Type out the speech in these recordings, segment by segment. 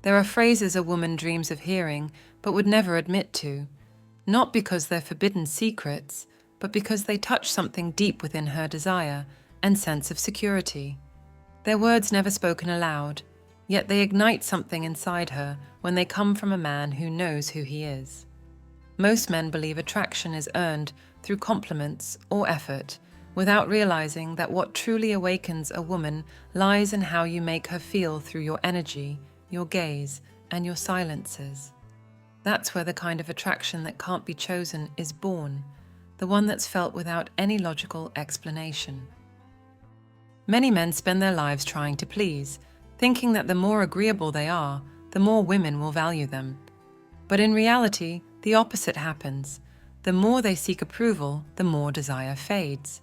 There are phrases a woman dreams of hearing but would never admit to, not because they're forbidden secrets, but because they touch something deep within her desire and sense of security. They're words never spoken aloud, yet they ignite something inside her when they come from a man who knows who he is. Most men believe attraction is earned through compliments or effort, without realizing that what truly awakens a woman lies in how you make her feel through your energy, your gaze, and your silences. That's where the kind of attraction that can't be chosen is born, the one that's felt without any logical explanation. Many men spend their lives trying to please, thinking that the more agreeable they are, the more women will value them. But in reality, the opposite happens. The more they seek approval, the more desire fades.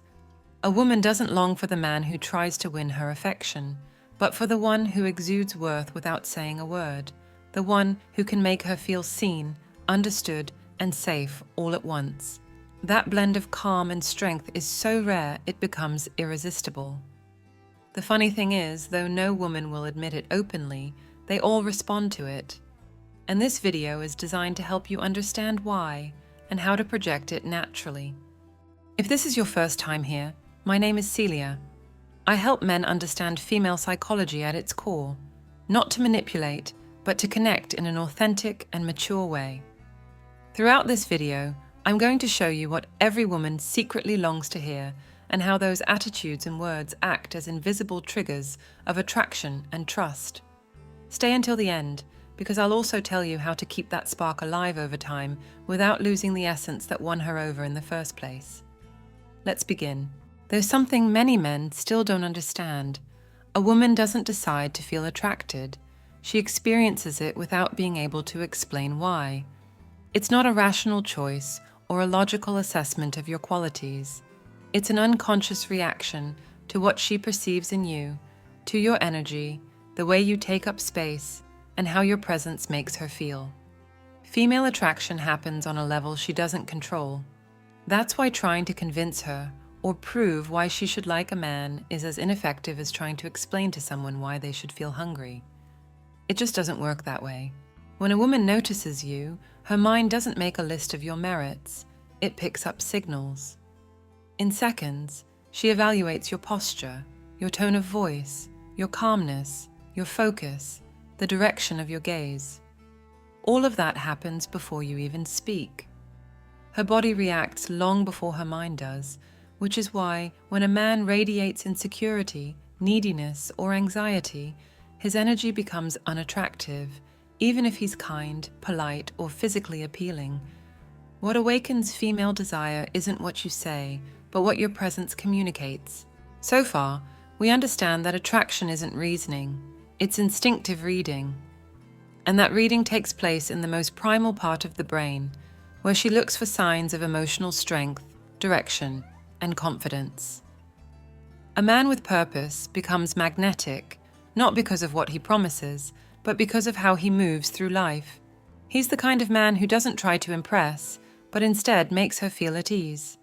A woman doesn't long for the man who tries to win her affection, but for the one who exudes worth without saying a word, the one who can make her feel seen, understood, and safe all at once. That blend of calm and strength is so rare it becomes irresistible. The funny thing is, though no woman will admit it openly, they all respond to it. And this video is designed to help you understand why and how to project it naturally. If this is your first time here, my name is Celia. I help men understand female psychology at its core, not to manipulate, but to connect in an authentic and mature way. Throughout this video, I'm going to show you what every woman secretly longs to hear and how those attitudes and words act as invisible triggers of attraction and trust. Stay until the end, because I'll also tell you how to keep that spark alive over time without losing the essence that won her over in the first place. Let's begin. There's something many men still don't understand. A woman doesn't decide to feel attracted. She experiences it without being able to explain why. It's not a rational choice or a logical assessment of your qualities. It's an unconscious reaction to what she perceives in you, to your energy, the way you take up space, and how your presence makes her feel. Female attraction happens on a level she doesn't control. That's why trying to convince her or prove why she should like a man is as ineffective as trying to explain to someone why they should feel hungry. It just doesn't work that way. When a woman notices you, her mind doesn't make a list of your merits. It picks up signals. In seconds, she evaluates your posture, your tone of voice, your calmness, your focus, the direction of your gaze. All of that happens before you even speak. Her body reacts long before her mind does, which is why when a man radiates insecurity, neediness, or anxiety, his energy becomes unattractive, even if he's kind, polite, or physically appealing. What awakens female desire isn't what you say, but what your presence communicates. So far, we understand that attraction isn't reasoning, it's instinctive reading. And that reading takes place in the most primal part of the brain, where she looks for signs of emotional strength, direction, and confidence. A man with purpose becomes magnetic, not because of what he promises, but because of how he moves through life. He's the kind of man who doesn't try to impress, but instead makes her feel at ease.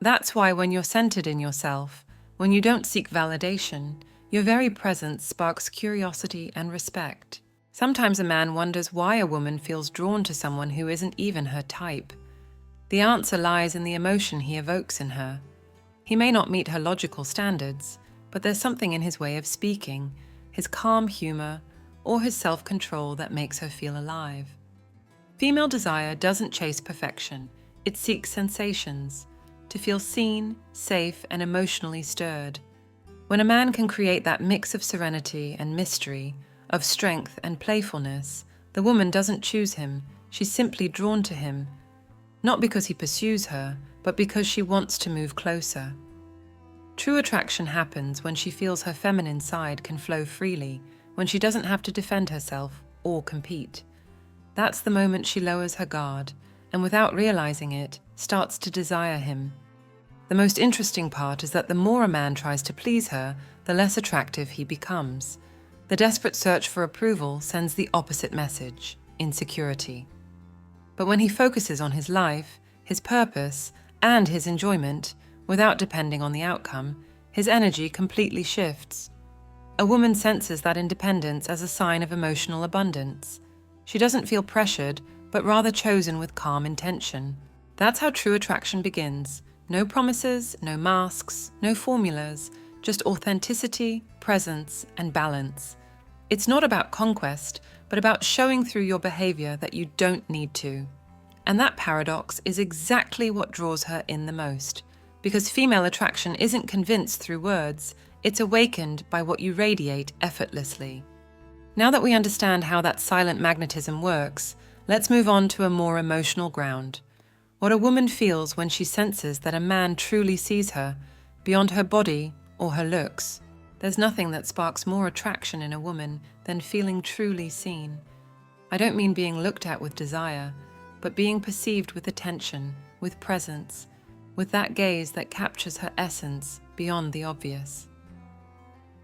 That's why when you're centered in yourself, when you don't seek validation, your very presence sparks curiosity and respect. Sometimes a man wonders why a woman feels drawn to someone who isn't even her type. The answer lies in the emotion he evokes in her. He may not meet her logical standards, but there's something in his way of speaking, his calm humor, or his self-control that makes her feel alive. Female desire doesn't chase perfection, it seeks sensations, to feel seen, safe, and emotionally stirred. When a man can create that mix of serenity and mystery, of strength and playfulness, the woman doesn't choose him, she's simply drawn to him, not because he pursues her, but because she wants to move closer. True attraction happens when she feels her feminine side can flow freely, when she doesn't have to defend herself or compete. That's the moment she lowers her guard, and without realizing it, starts to desire him. The most interesting part is that the more a man tries to please her, the less attractive he becomes. The desperate search for approval sends the opposite message: insecurity. But when he focuses on his life, his purpose, and his enjoyment, without depending on the outcome, his energy completely shifts. A woman senses that independence as a sign of emotional abundance. She doesn't feel pressured, but rather chosen with calm intention. That's how true attraction begins. No promises, no masks, no formulas, just authenticity, presence, and balance. It's not about conquest, but about showing through your behavior that you don't need to. And that paradox is exactly what draws her in the most. Because female attraction isn't convinced through words, it's awakened by what you radiate effortlessly. Now that we understand how that silent magnetism works, let's move on to a more emotional ground. What a woman feels when she senses that a man truly sees her, beyond her body or her looks. There's nothing that sparks more attraction in a woman than feeling truly seen. I don't mean being looked at with desire, but being perceived with attention, with presence, with that gaze that captures her essence beyond the obvious.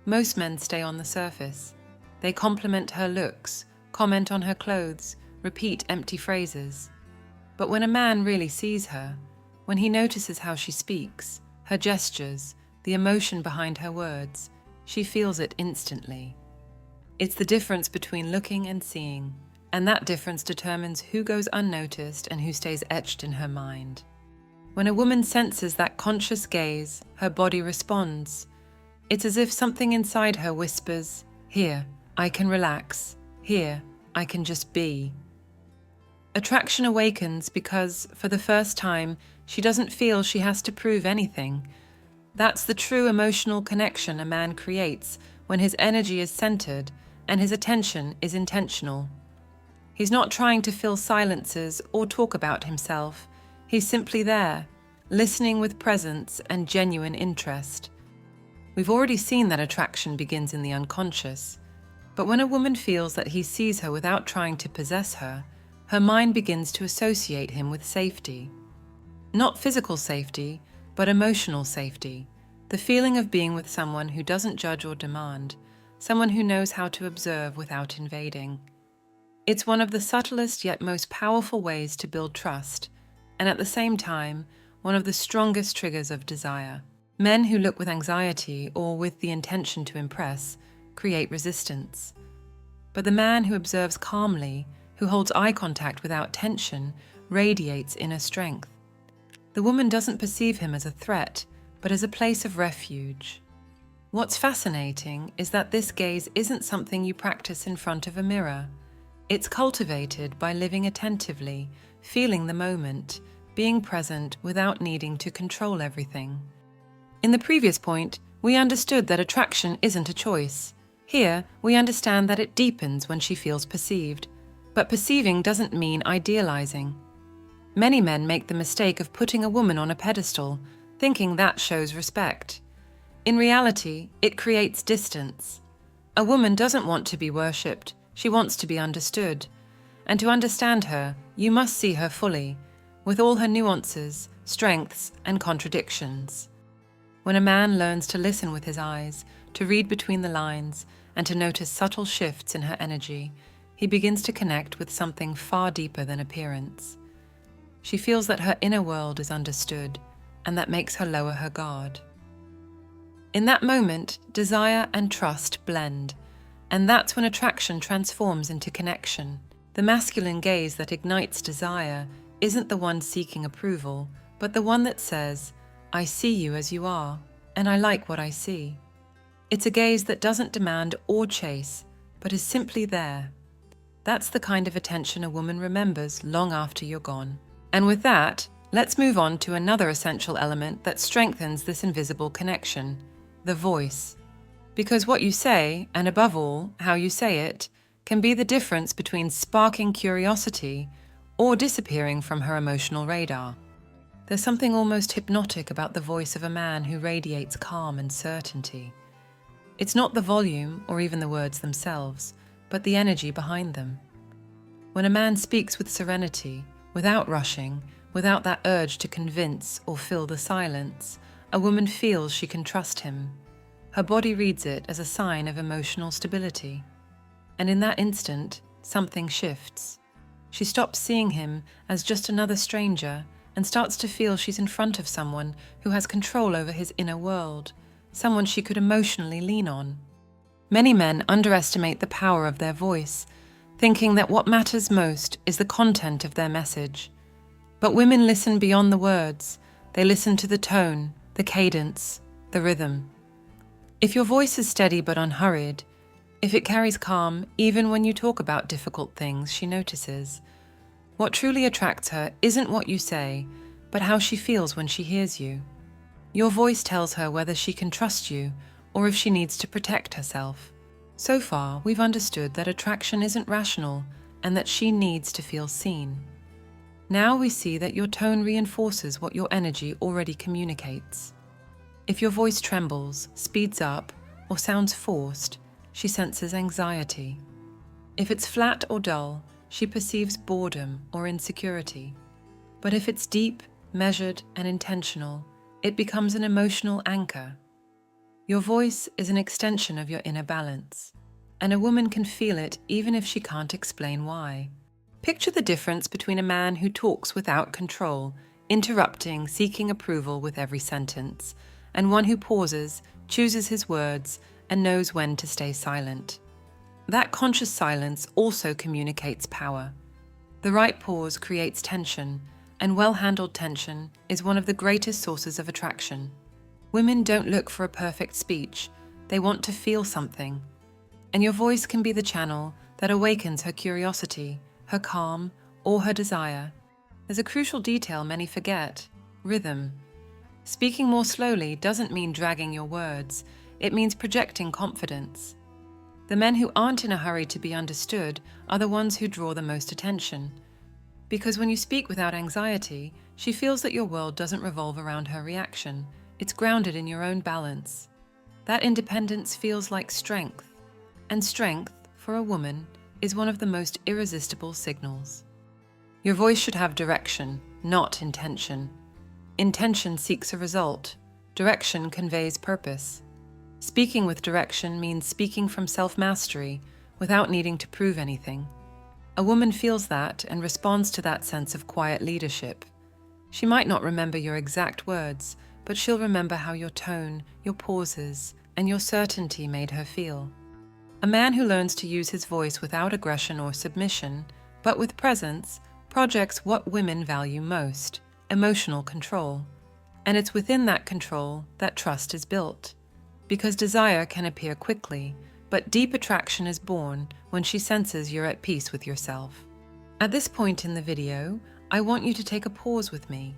Most men stay on the surface. They compliment her looks, comment on her clothes, repeat empty phrases. But when a man really sees her, when he notices how she speaks, her gestures, the emotion behind her words, she feels it instantly. It's the difference between looking and seeing, and that difference determines who goes unnoticed and who stays etched in her mind. When a woman senses that conscious gaze, her body responds. It's as if something inside her whispers, "Here, I can relax. Here, I can just be." Attraction awakens because, for the first time, she doesn't feel she has to prove anything. That's the true emotional connection a man creates when his energy is centered and his attention is intentional. He's not trying to fill silences or talk about himself. He's simply there, listening with presence and genuine interest. We've already seen that attraction begins in the unconscious. But when a woman feels that he sees her without trying to possess her, her mind begins to associate him with safety. Not physical safety, but emotional safety, the feeling of being with someone who doesn't judge or demand, someone who knows how to observe without invading. It's one of the subtlest yet most powerful ways to build trust, and at the same time, one of the strongest triggers of desire. Men who look with anxiety or with the intention to impress create resistance. But the man who observes calmly, who holds eye contact without tension, radiates inner strength. The woman doesn't perceive him as a threat, but as a place of refuge. What's fascinating is that this gaze isn't something you practice in front of a mirror. It's cultivated by living attentively, feeling the moment, being present without needing to control everything. In the previous point, we understood that attraction isn't a choice. Here, we understand that it deepens when she feels perceived. But perceiving doesn't mean idealizing. Many men make the mistake of putting a woman on a pedestal, thinking that shows respect. In reality, it creates distance. A woman doesn't want to be worshipped, she wants to be understood. And to understand her, you must see her fully, with all her nuances, strengths, and contradictions. When a man learns to listen with his eyes, to read between the lines, and to notice subtle shifts in her energy, he begins to connect with something far deeper than appearance. She feels that her inner world is understood, and that makes her lower her guard. In that moment, desire and trust blend, and that's when attraction transforms into connection. The masculine gaze that ignites desire isn't the one seeking approval, but the one that says, "I see you as you are, and I like what I see." It's a gaze that doesn't demand or chase, but is simply there. That's the kind of attention a woman remembers long after you're gone. And with that, let's move on to another essential element that strengthens this invisible connection, the voice. Because what you say, and above all, how you say it, can be the difference between sparking curiosity or disappearing from her emotional radar. There's something almost hypnotic about the voice of a man who radiates calm and certainty. It's not the volume or even the words themselves, but the energy behind them. When a man speaks with serenity, without rushing, without that urge to convince or fill the silence, a woman feels she can trust him. Her body reads it as a sign of emotional stability. And in that instant, something shifts. She stops seeing him as just another stranger and starts to feel she's in front of someone who has control over his inner world, someone she could emotionally lean on. Many men underestimate the power of their voice, thinking that what matters most is the content of their message. But women listen beyond the words. They listen to the tone, the cadence, the rhythm. If your voice is steady but unhurried, if it carries calm even when you talk about difficult things, she notices. What truly attracts her isn't what you say, but how she feels when she hears you. Your voice tells her whether she can trust you or if she needs to protect herself. So far, we've understood that attraction isn't rational and that she needs to feel seen. Now we see that your tone reinforces what your energy already communicates. If your voice trembles, speeds up, or sounds forced, she senses anxiety. If it's flat or dull, she perceives boredom or insecurity. But if it's deep, measured, and intentional, it becomes an emotional anchor. Your voice is an extension of your inner balance, and a woman can feel it even if she can't explain why. Picture the difference between a man who talks without control, interrupting, seeking approval with every sentence, and one who pauses, chooses his words, and knows when to stay silent. That conscious silence also communicates power. The right pause creates tension, and well-handled tension is one of the greatest sources of attraction. Women don't look for a perfect speech, they want to feel something. And your voice can be the channel that awakens her curiosity, her calm, or her desire. There's a crucial detail many forget: rhythm. Speaking more slowly doesn't mean dragging your words, it means projecting confidence. The men who aren't in a hurry to be understood are the ones who draw the most attention. Because when you speak without anxiety, she feels that your world doesn't revolve around her reaction. It's grounded in your own balance. That independence feels like strength. And strength, for a woman, is one of the most irresistible signals. Your voice should have direction, not intention. Intention seeks a result. Direction conveys purpose. Speaking with direction means speaking from self-mastery, without needing to prove anything. A woman feels that and responds to that sense of quiet leadership. She might not remember your exact words, but she'll remember how your tone, your pauses, and your certainty made her feel. A man who learns to use his voice without aggression or submission, but with presence, projects what women value most: emotional control. And it's within that control that trust is built. Because desire can appear quickly, but deep attraction is born when she senses you're at peace with yourself. At this point in the video, I want you to take a pause with me.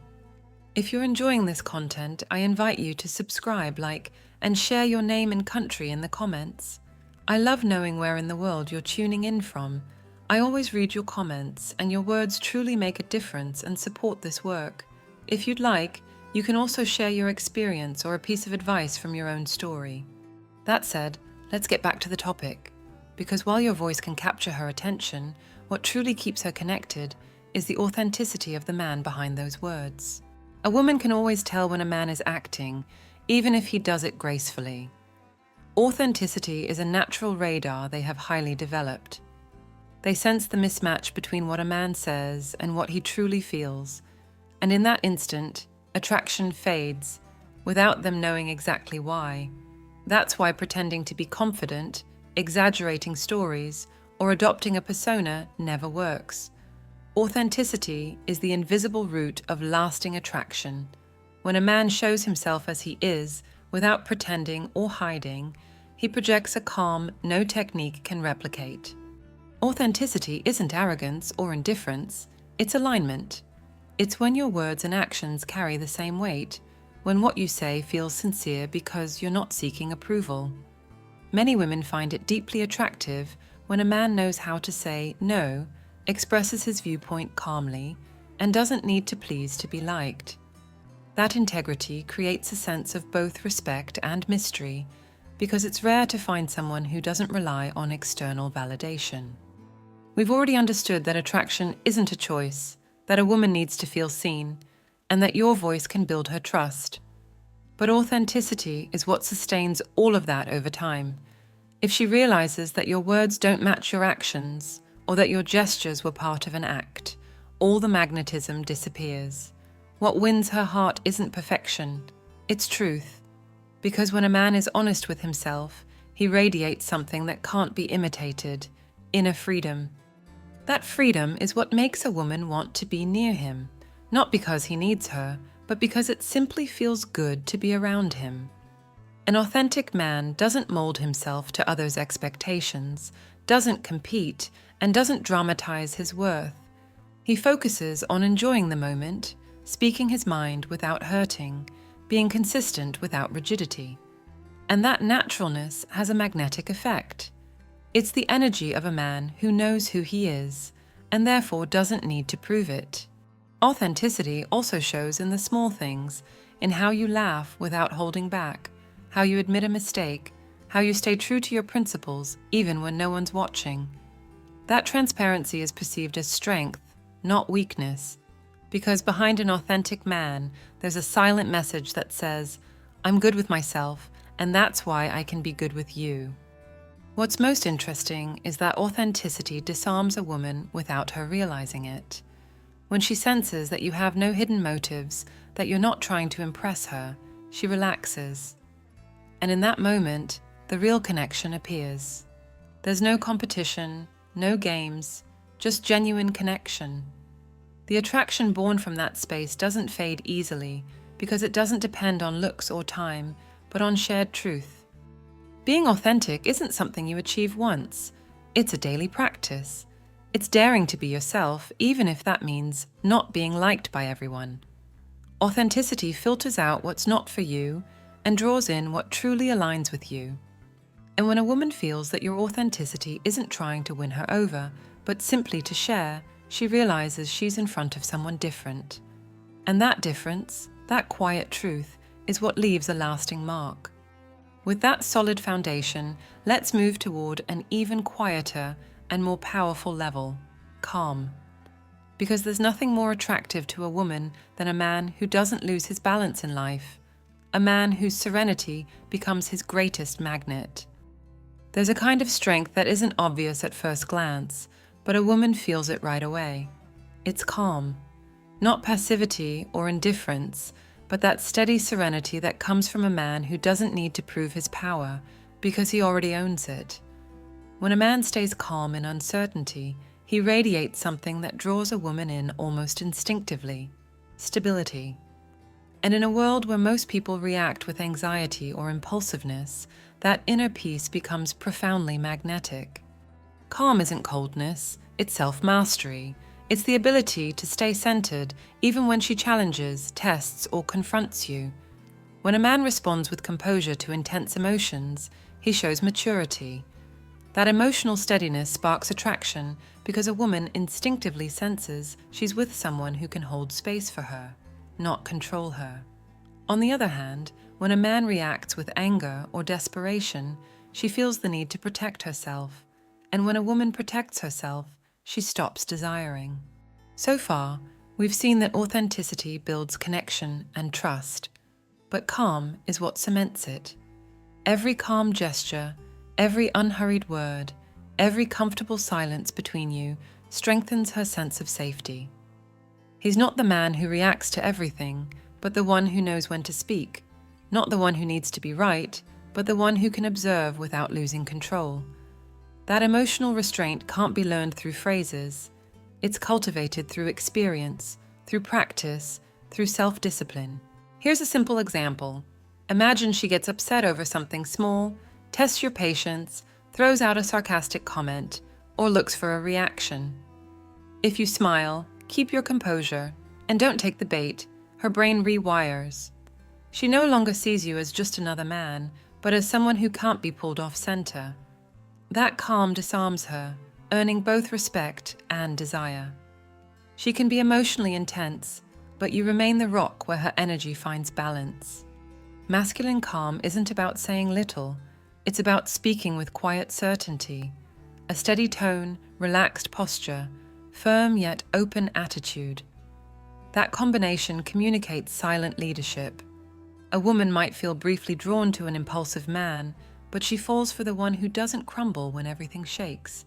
If you're enjoying this content, I invite you to subscribe, like, and share your name and country in the comments. I love knowing where in the world you're tuning in from. I always read your comments, and your words truly make a difference and support this work. If you'd like, you can also share your experience or a piece of advice from your own story. That said, let's get back to the topic. Because while your voice can capture her attention, what truly keeps her connected is the authenticity of the man behind those words. A woman can always tell when a man is acting, even if he does it gracefully. Authenticity is a natural radar they have highly developed. They sense the mismatch between what a man says and what he truly feels, and in that instant, attraction fades, without them knowing exactly why. That's why pretending to be confident, exaggerating stories, or adopting a persona never works. Authenticity is the invisible root of lasting attraction. When a man shows himself as he is, without pretending or hiding, he projects a calm no technique can replicate. Authenticity isn't arrogance or indifference, it's alignment. It's when your words and actions carry the same weight, when what you say feels sincere because you're not seeking approval. Many women find it deeply attractive when a man knows how to say no, expresses his viewpoint calmly, and doesn't need to please to be liked. That integrity creates a sense of both respect and mystery, because it's rare to find someone who doesn't rely on external validation. We've already understood that attraction isn't a choice, that a woman needs to feel seen, and that your voice can build her trust. But authenticity is what sustains all of that over time. If she realizes that your words don't match your actions, or that your gestures were part of an act, all the magnetism disappears. What wins her heart isn't perfection, it's truth. Because when a man is honest with himself, He radiates something that can't be imitated, inner freedom. That freedom is what makes a woman want to be near him, not because he needs her, but because it simply feels good to be around him. An authentic man doesn't mold himself to others' expectations, doesn't compete, and doesn't dramatize his worth. He focuses on enjoying the moment, speaking his mind without hurting, being consistent without rigidity. And that naturalness has a magnetic effect. It's the energy of a man who knows who he is, and therefore doesn't need to prove it. Authenticity also shows in the small things, in how you laugh without holding back, how you admit a mistake, how you stay true to your principles even when no one's watching. That transparency is perceived as strength, not weakness, because behind an authentic man, there's a silent message that says, "I'm good with myself, and that's why I can be good with you." What's most interesting is that authenticity disarms a woman without her realizing it. When she senses that you have no hidden motives, that you're not trying to impress her, she relaxes. And in that moment, the real connection appears. There's no competition, no games, just genuine connection. The attraction born from that space doesn't fade easily because it doesn't depend on looks or time, but on shared truth. Being authentic isn't something you achieve once. It's a daily practice. It's daring to be yourself, even if that means not being liked by everyone. Authenticity filters out what's not for you and draws in what truly aligns with you. And when a woman feels that your authenticity isn't trying to win her over, but simply to share, she realizes she's in front of someone different. And that difference, that quiet truth, is what leaves a lasting mark. With that solid foundation, let's move toward an even quieter and more powerful level, calm. Because there's nothing more attractive to a woman than a man who doesn't lose his balance in life, a man whose serenity becomes his greatest magnet. There's a kind of strength that isn't obvious at first glance, but a woman feels it right away. It's calm, not passivity or indifference, but that steady serenity that comes from a man who doesn't need to prove his power because he already owns it. When a man stays calm in uncertainty, he radiates something that draws a woman in almost instinctively: stability. And in a world where most people react with anxiety or impulsiveness, that inner peace becomes profoundly magnetic. Calm isn't coldness, it's self-mastery. It's the ability to stay centered even when she challenges, tests, or confronts you. When a man responds with composure to intense emotions, he shows maturity. That emotional steadiness sparks attraction because a woman instinctively senses she's with someone who can hold space for her, not control her. On the other hand, when a man reacts with anger or desperation, she feels the need to protect herself. And when a woman protects herself, she stops desiring. So far, we've seen that authenticity builds connection and trust, but calm is what cements it. Every calm gesture, every unhurried word, every comfortable silence between you strengthens her sense of safety. He's not the man who reacts to everything, but the one who knows when to speak, not the one who needs to be right, but the one who can observe without losing control. That emotional restraint can't be learned through phrases. It's cultivated through experience, through practice, through self-discipline. Here's a simple example. Imagine she gets upset over something small, tests your patience, throws out a sarcastic comment, or looks for a reaction. If you smile, keep your composure, and don't take the bait, her brain rewires. She no longer sees you as just another man, but as someone who can't be pulled off center. That calm disarms her, earning both respect and desire. She can be emotionally intense, but you remain the rock where her energy finds balance. Masculine calm isn't about saying little, it's about speaking with quiet certainty, a steady tone, relaxed posture, firm yet open attitude. That combination communicates silent leadership. A woman might feel briefly drawn to an impulsive man, but she falls for the one who doesn't crumble when everything shakes.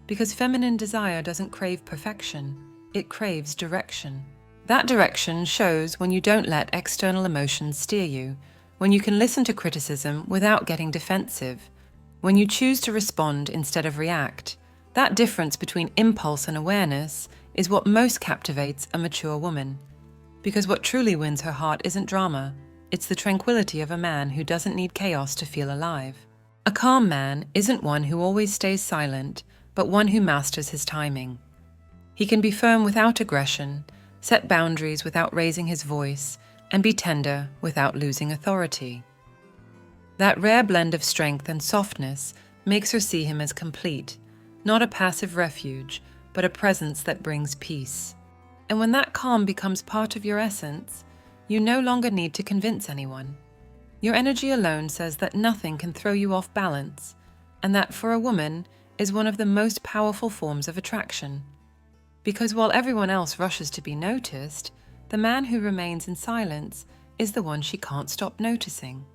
Because feminine desire doesn't crave perfection, it craves direction. That direction shows when you don't let external emotions steer you, when you can listen to criticism without getting defensive, When you choose to respond instead of react, that difference between impulse and awareness is what most captivates a mature woman. Because what truly wins her heart isn't drama, it's the tranquility of a man who doesn't need chaos to feel alive. A calm man isn't one who always stays silent, but one who masters his timing. He can be firm without aggression, set boundaries without raising his voice, and be tender without losing authority. That rare blend of strength and softness makes her see him as complete, not a passive refuge, but a presence that brings peace. And when that calm becomes part of your essence, you no longer need to convince anyone. Your energy alone says that nothing can throw you off balance, and that for a woman is one of the most powerful forms of attraction. Because while everyone else rushes to be noticed, the man who remains in silence is the one she can't stop noticing.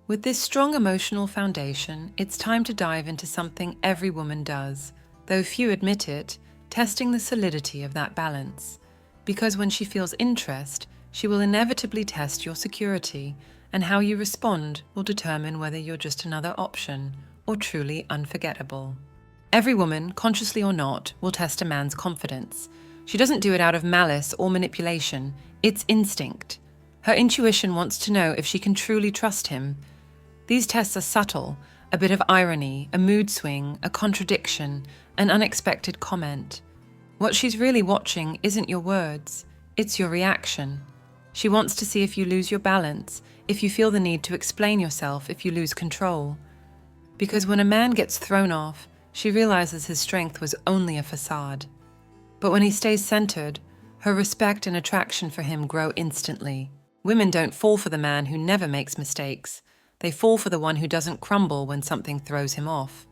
With this strong emotional foundation, it's time to dive into something every woman does, though few admit it, testing the solidity of that balance. Because when she feels interest, she will inevitably test your security, and how you respond will determine whether you're just another option or truly unforgettable. Every woman, consciously or not, will test a man's confidence. She doesn't do it out of malice or manipulation, it's instinct. Her intuition wants to know if she can truly trust him. These tests are subtle, a bit of irony, a mood swing, a contradiction, an unexpected comment. What she's really watching isn't your words, it's your reaction. She wants to see if you lose your balance, if you feel the need to explain yourself, if you lose control. Because when a man gets thrown off, she realizes his strength was only a facade. But when he stays centered, her respect and attraction for him grow instantly. Women don't fall for the man who never makes mistakes. They fall for the one who doesn't crumble when something throws him off.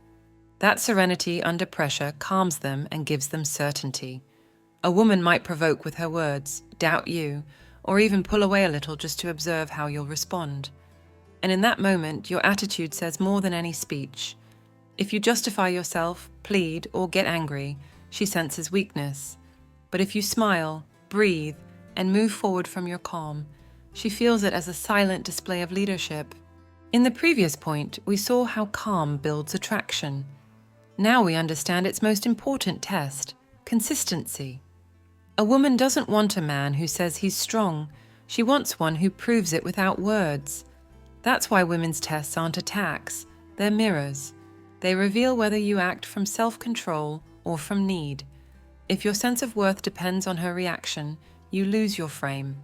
That serenity under pressure calms them and gives them certainty. A woman might provoke with her words, doubt you, or even pull away a little just to observe how you'll respond. And in that moment, your attitude says more than any speech. If you justify yourself, plead, or get angry, she senses weakness. But if you smile, breathe, and move forward from your calm, she feels it as a silent display of leadership. In the previous point, we saw how calm builds attraction. Now we understand its most important test, consistency. A woman doesn't want a man who says he's strong. She wants one who proves it without words. That's why women's tests aren't attacks, they're mirrors. They reveal whether you act from self-control or from need. If your sense of worth depends on her reaction, you lose your frame.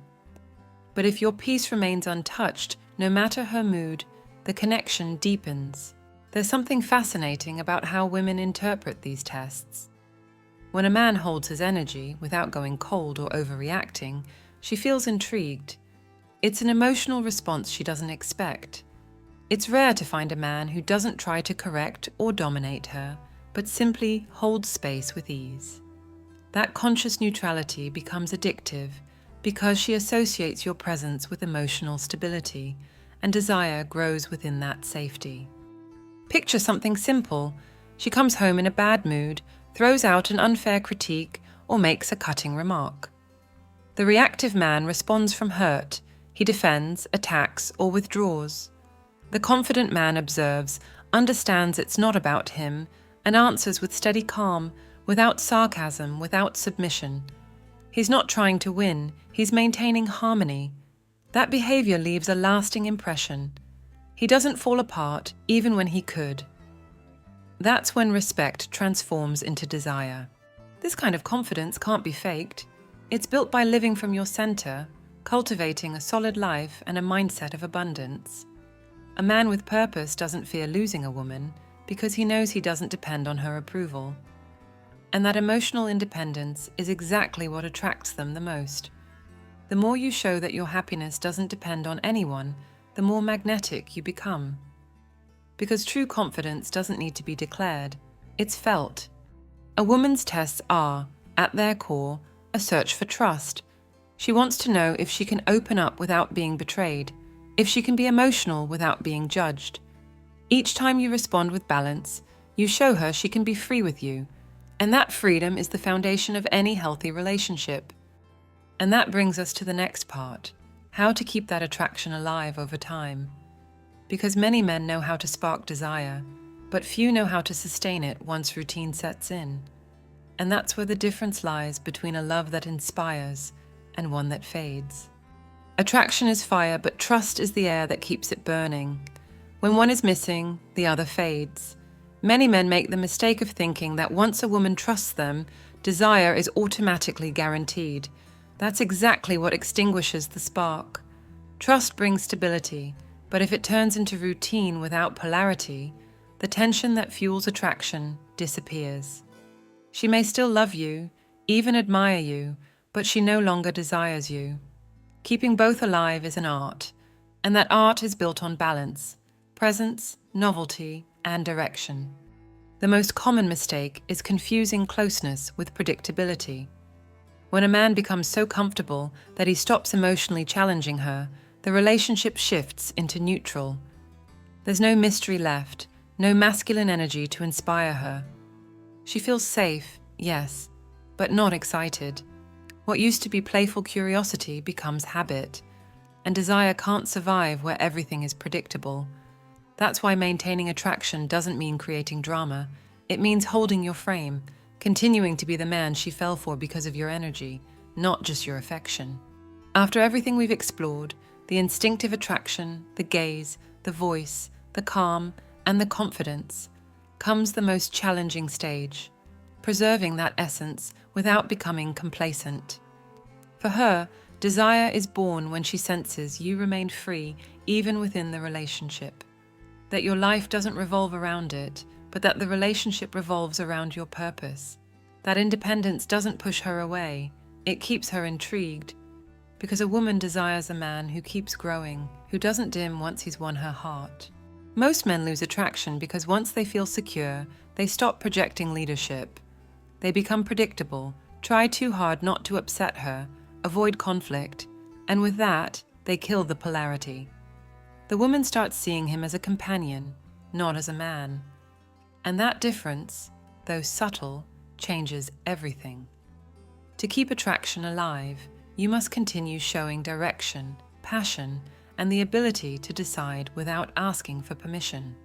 But if your peace remains untouched, no matter her mood, the connection deepens. There's something fascinating about how women interpret these tests. When a man holds his energy without going cold or overreacting, she feels intrigued. It's an emotional response she doesn't expect. It's rare to find a man who doesn't try to correct or dominate her, but simply holds space with ease. That conscious neutrality becomes addictive because she associates your presence with emotional stability, and desire grows within that safety. Picture something simple. She comes home in a bad mood, throws out an unfair critique, or makes a cutting remark. The reactive man responds from hurt. He defends, attacks, or withdraws. The confident man observes, understands it's not about him, and answers with steady calm, without sarcasm, without submission. He's not trying to win, he's maintaining harmony. That behavior leaves a lasting impression. He doesn't fall apart, even when he could. That's when respect transforms into desire. This kind of confidence can't be faked. It's built by living from your center, cultivating a solid life and a mindset of abundance. A man with purpose doesn't fear losing a woman because he knows he doesn't depend on her approval. And that emotional independence is exactly what attracts them the most. The more you show that your happiness doesn't depend on anyone, the more magnetic you become. Because true confidence doesn't need to be declared, it's felt. A woman's tests are, at their core, a search for trust. She wants to know if she can open up without being betrayed, if she can be emotional without being judged. Each time you respond with balance, you show her she can be free with you, and that freedom is the foundation of any healthy relationship. And that brings us to the next part, how to keep that attraction alive over time. because many men know how to spark desire, but few know how to sustain it once routine sets in. And that's where the difference lies between a love that inspires and one that fades. Attraction is fire, but trust is the air that keeps it burning. When one is missing, the other fades. Many men make the mistake of thinking that once a woman trusts them, desire is automatically guaranteed. That's exactly what extinguishes the spark. Trust brings stability, but if it turns into routine without polarity, the tension that fuels attraction disappears. She may still love you, even admire you, but she no longer desires you. Keeping both alive is an art, and that art is built on balance, presence, novelty, and direction. The most common mistake is confusing closeness with predictability. When a man becomes so comfortable that he stops emotionally challenging her, the relationship shifts into neutral. There's no mystery left, no masculine energy to inspire her. She feels safe, yes, but not excited. What used to be playful curiosity becomes habit, and desire can't survive where everything is predictable. That's why maintaining attraction doesn't mean creating drama. It means holding your frame, continuing to be the man she fell for because of your energy, not just your affection. After everything we've explored, the instinctive attraction, the gaze, the voice, the calm, and the confidence, comes the most challenging stage, preserving that essence without becoming complacent. For her, desire is born when she senses you remain free even within the relationship, that your life doesn't revolve around it, but that the relationship revolves around your purpose. That independence doesn't push her away, it keeps her intrigued, because a woman desires a man who keeps growing, who doesn't dim once he's won her heart. Most men lose attraction because once they feel secure, they stop projecting leadership. They become predictable, try too hard not to upset her, avoid conflict, and with that, they kill the polarity. The woman starts seeing him as a companion, not as a man. And that difference, though subtle, changes everything. To keep attraction alive, you must continue showing direction, passion, and the ability to decide without asking for permission.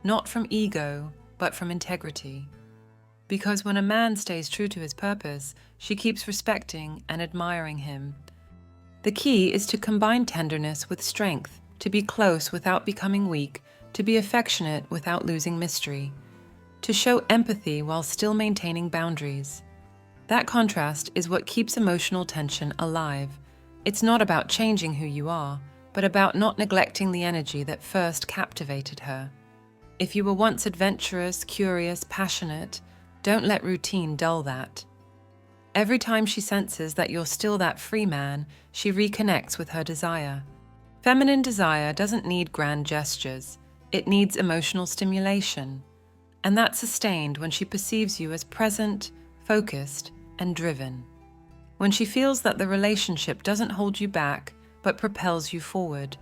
Not from ego, but from integrity. Because when a man stays true to his purpose, she keeps respecting and admiring him. The key is to combine tenderness with strength, to be close without becoming weak, to be affectionate without losing mystery, to show empathy while still maintaining boundaries. That contrast is what keeps emotional tension alive. It's not about changing who you are, but about not neglecting the energy that first captivated her. If you were once adventurous, curious, passionate, don't let routine dull that. Every time she senses that you're still that free man, she reconnects with her desire. Feminine desire doesn't need grand gestures. It needs emotional stimulation. And that's sustained when she perceives you as present, focused, and driven. When she feels that the relationship doesn't hold you back, but propels you forward.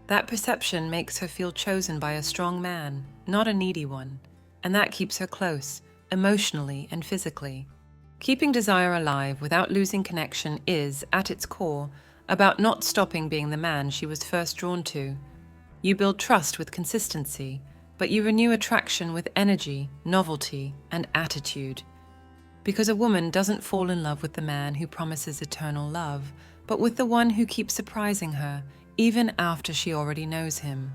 That perception makes her feel chosen by a strong man, not a needy one. And that keeps her close, emotionally and physically. Keeping desire alive without losing connection is, at its core, about not stopping being the man she was first drawn to. You build trust with consistency, but you renew attraction with energy, novelty, and attitude. Because a woman doesn't fall in love with the man who promises eternal love, but with the one who keeps surprising her, even after she already knows him.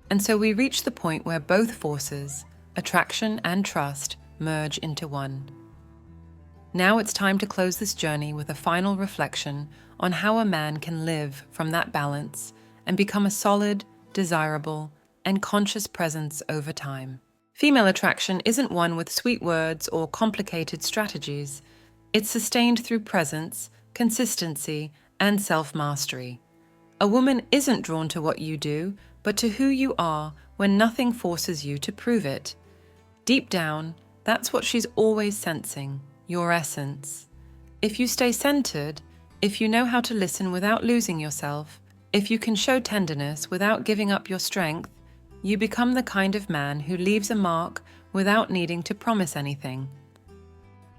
And so we reach the point where both forces, attraction and trust, merge into one. Now it's time to close this journey with a final reflection on how a man can live from that balance and become a solid, desirable, and conscious presence over time. Female attraction isn't one with sweet words or complicated strategies. It's sustained through presence, consistency, and self-mastery. A woman isn't drawn to what you do, but to who you are when nothing forces you to prove it. Deep down, that's what she's always sensing, your essence. If you stay centered, if you know how to listen without losing yourself, if you can show tenderness without giving up your strength, you become the kind of man who leaves a mark without needing to promise anything.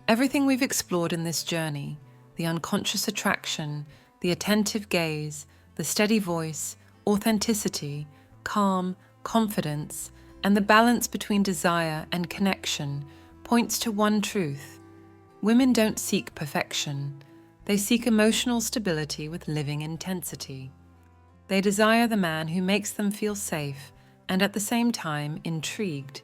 Everything we've explored in this journey, the unconscious attraction, the attentive gaze, the steady voice, authenticity, calm, confidence, and the balance between desire and connection points to one truth. Women don't seek perfection. They seek emotional stability with living intensity. They desire the man who makes them feel safe and at the same time intrigued.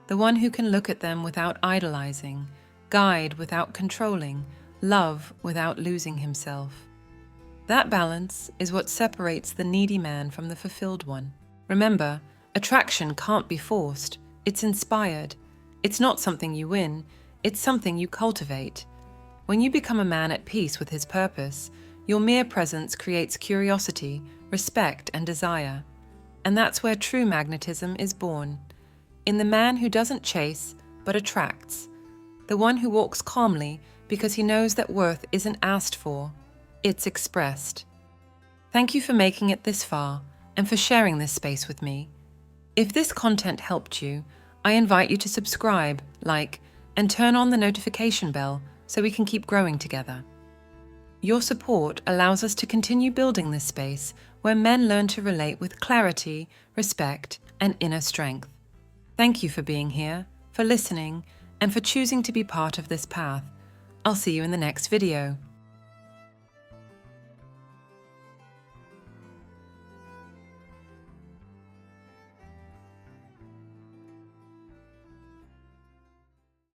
The one who can look at them without idolizing, guide without controlling, love without losing himself. That balance is what separates the needy man from the fulfilled one. Remember, attraction can't be forced. It's inspired. It's not something you win. It's something you cultivate. When you become a man at peace with his purpose, your mere presence creates curiosity, respect, and desire. And that's where true magnetism is born. In the man who doesn't chase, but attracts. The one who walks calmly because he knows that worth isn't asked for, it's expressed. Thank you for making it this far and for sharing this space with me. If this content helped you, I invite you to subscribe, like, and turn on the notification bell so we can keep growing together. Your support allows us to continue building this space where men learn to relate with clarity, respect, and inner strength. Thank you for being here, for listening, and for choosing to be part of this path. I'll see you in the next video.